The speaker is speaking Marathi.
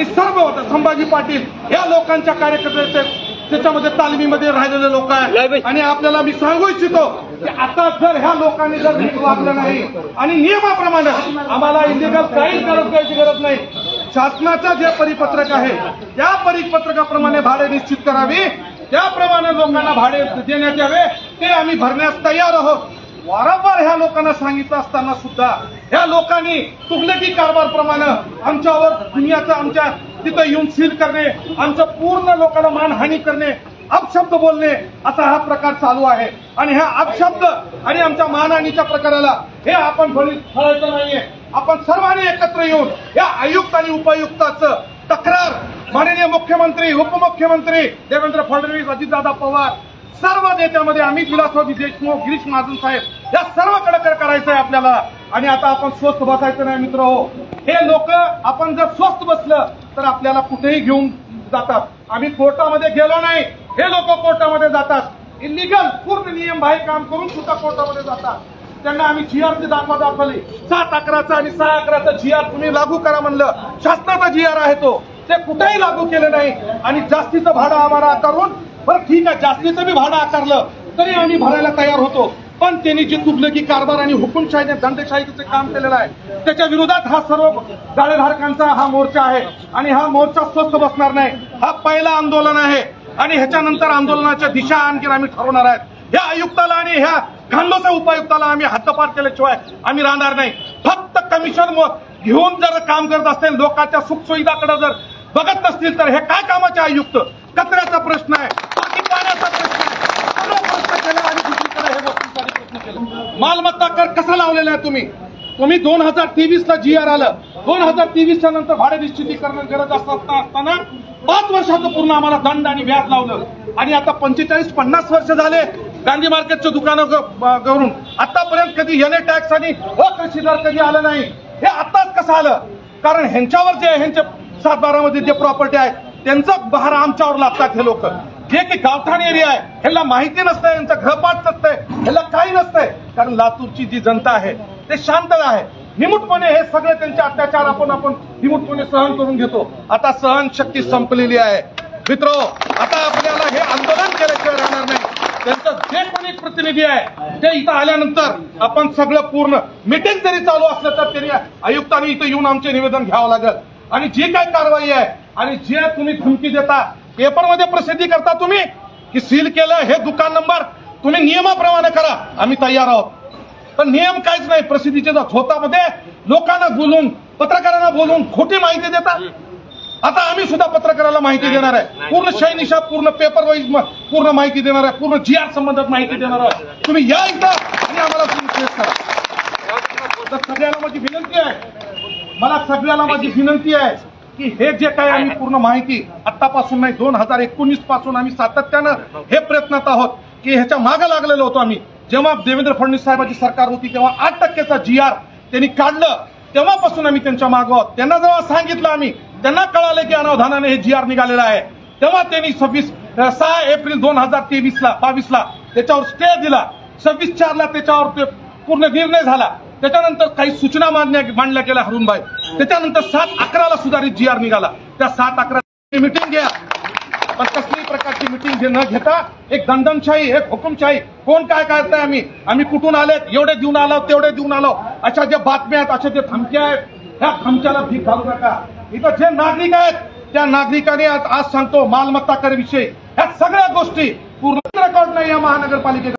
आणि सर्व संभाजी पाटील या लोकांच्या कार्यकर्त्याचे त्याच्यामध्ये तालमीमध्ये राहिलेले लोक आहेत। आणि आपल्याला मी सांगू इच्छितो की आता जर ह्या लोकांनी जर नीट वागलं नाही आणि नियमाप्रमाणे आम्हाला इलिगल काही करायची गरज नाही, शासनाचं जे परिपत्रक आहे त्या परिपत्रकाप्रमाणे भाडे निश्चित करावी, त्याप्रमाणे लोकांना भाडे देण्यात यावे, ते आम्ही भरण्यास तयार आहोत। वारंवार ह्या लोकांना सांगितलं असताना सुद्धा ह्या लोकांनी तुगलकी कारभारप्रमाणे आमच्यावर दुनियाचं आमच्या तिथं येऊन सील करणे, आमचं पूर्ण लोकांना मानहानी करणे, अपशब्द बोलणे असा हा प्रकार चालू आहे। आणि ह्या अपशब्द आणि आमच्या मानहानीच्या प्रकाराला हे आपण फळायचं नाहीये। आपण सर्वांनी एकत्र येऊन या आयुक्त आणि उपायुक्ताचं तक्रार माननीय मुख्यमंत्री, उपमुख्यमंत्री देवेंद्र फडणवीस, अजितदादा पवार, सर्व नेत्यामध्ये अमित विलासराव देशमुख, गिरीश महाजन साहेब या सर्वकडे करायचं आहे आपल्याला। आणि आता आपण स्वस्थ बसायचं नाही मित्र हो। हे लोक आपण जर स्वस्थ बसलं तर आपल्याला कुठेही घेऊन जातात। आम्ही कोर्टामध्ये गेलो नाही, हे लोक कोर्टामध्ये जातात, इलिगल पूर्ण नियमबाह्य काम करून सुद्धा कोर्टामध्ये जातात। त्यांना आम्ही जीआर दाखवली 7/11 आणि 6/11 जीआर तुम्ही लागू करा म्हणलं, शासनाचा जीआर आहे तो, ते कुठेही लागू केलं नाही। आणि जास्तीचं भाडं आम्हाला आकारून, बरं ठीक आहे जास्तीचं बी भाडं आकारलं तरी आम्ही भरायला तयार होतो, पण त्यांनी जे तुगलकी कारभार आणि हुकुमशाहीने दंडशाहीचं काम केलेलं आहे त्याच्या विरोधात हा सर्व गाळेधारकांचा हा मोर्चा आहे। आणि हा मोर्चा स्वस्थ बसणार नाही, हा पहिला आंदोलन आहे आणि ह्याच्यानंतर आंदोलनाच्या दिशा आणखी आम्ही ठरवणार आहेत। ह्या आयुक्ताला आणि ह्या खानलोच्या उपायुक्ताला आम्ही हद्दपार केल्याशिवाय आम्ही राहणार नाही। फक्त कमिशन घेऊन जर काम करत असतील, लोकांच्या सुखसुविधाकडे जर बघत नसतील तर हे काय कामाचे आयुक्त? कचऱ्याचा प्रश्न आहे, पाण्याचा प्रश्न आहे, सर्व प्रश्न केले आणि दुसरीकडे हे वस्तूंसाठी प्रश्न केले। मालमत्ता कर कसा लावलेला आहे तुम्ही 2023 जीआर आलं, 2023 नंतर भाडे निश्चितीकरण गरज असताना 5 वर्षाचं पूर्ण आम्हाला दंड आणि व्याज लावलं। आणि आता 45-50 वर्ष झाले गांधी मार्केटचं दुकानं करून आतापर्यंत कधी येणे टॅक्स आणि अकृषीदार कधी आलं नाही। हे आताच कसं आलं? कारण ह्यांच्यावर जे ह्यांच्या 7/12 जे प्रॉपर्टी आहे त्यांचं भार आमच्यावर लादतात हे लोक, जे की गावठाण एरिया आहे, ह्याला माहिती नसतंय, यांचं घरपाट नसतंय, ह्याला काही नसतंय। कारण लातूरची जी जनता आहे ते शांत आहे, निमूटपणे हे सगळे त्यांचे अत्याचार आपण निमूटपणे सहन करून घेतो। आता सहनशक्ती संपलेली आहे मित्रो, आता आपल्याला हे आंदोलन केल्याशिवाय राहणार नाही। त्यांचं जे पण एक प्रतिनिधी आहे ते इथं आल्यानंतर आपण सगळं पूर्ण मीटिंग जरी चालू असलं तर त्यांनी आयुक्तांनी इथं येऊन आमचे निवेदन घ्यावं लागेल। आणि जी काय कारवाई आहे आणि जे तुम्ही धमकी देता, पेपरमध्ये प्रसिद्धी करता तुम्ही की सील केलं हे दुकान नंबर, तुम्ही नियमाप्रमाणे करा, आम्ही तयार आहोत। पण नियम काहीच नाही, प्रसिद्धीच्या झोतामध्ये लोकांना बोलून, पत्रकारांना बोलून खोटी माहिती देतात। आता आम्ही सुद्धा पत्रकाराला माहिती देणार आहे, पूर्ण शैनिशा, पूर्ण पेपर वाईज पूर्ण माहिती देणार आहे, पूर्ण जीआर संबंधात माहिती देणार आहे। तुम्ही या एकदा आणि आम्हाला फेस करा। सगळ्याला माझी विनंती आहे, मला सगळ्याला माझी विनंती आहे की हे जे काही आम्ही पूर्ण माहिती आतापासून नाही 2019 पासून आम्ही सातत्यानं हे प्रयत्नात आहोत की ह्याच्या मागे लागलेलो होतो आम्ही। जेव्हा देवेंद्र फडणवीस साहेबांची सरकार होती तेव्हा 8% जीआर त्यांनी काढलं, तेव्हापासून आम्ही त्यांच्या मागे आहोत। त्यांना जेव्हा सांगितलं आम्ही, त्यांना कळालं की अनावधानाने हे जीआर निघालेलं आहे, तेव्हा त्यांनी 6 एप्रिल 2022ला त्याच्यावर स्टे दिला, 26/4 त्याच्यावर ते पूर्ण निर्णय झाला। त्याच्यानंतर काही सूचना मांडल्या गेल्या हरुणभाई, त्याच्यानंतर 7/11 सुधारित जीआर निघाला। त्या 7/11 मीटिंग घ्या, पण कसल्याही प्रकारची मीटिंग न घेता एक दंडनशाही, एक हुकुमशाही, कोण काय करताय, आम्ही कुठून आलेत, एवढे देऊन आलो तेवढे देऊन आलो, अशा ज्या बातम्या आहेत, अशा ज्या धमक्या आहेत, ह्या धमक्याला भीक घालू नका। इथं जे नागरिक आहेत त्या नागरिकांनी आज सांगतो मालमत्ता कर विषयी ह्या सगळ्या गोष्टी पूर्ण रेकॉर्ड नाही या महानगरपालिकेत।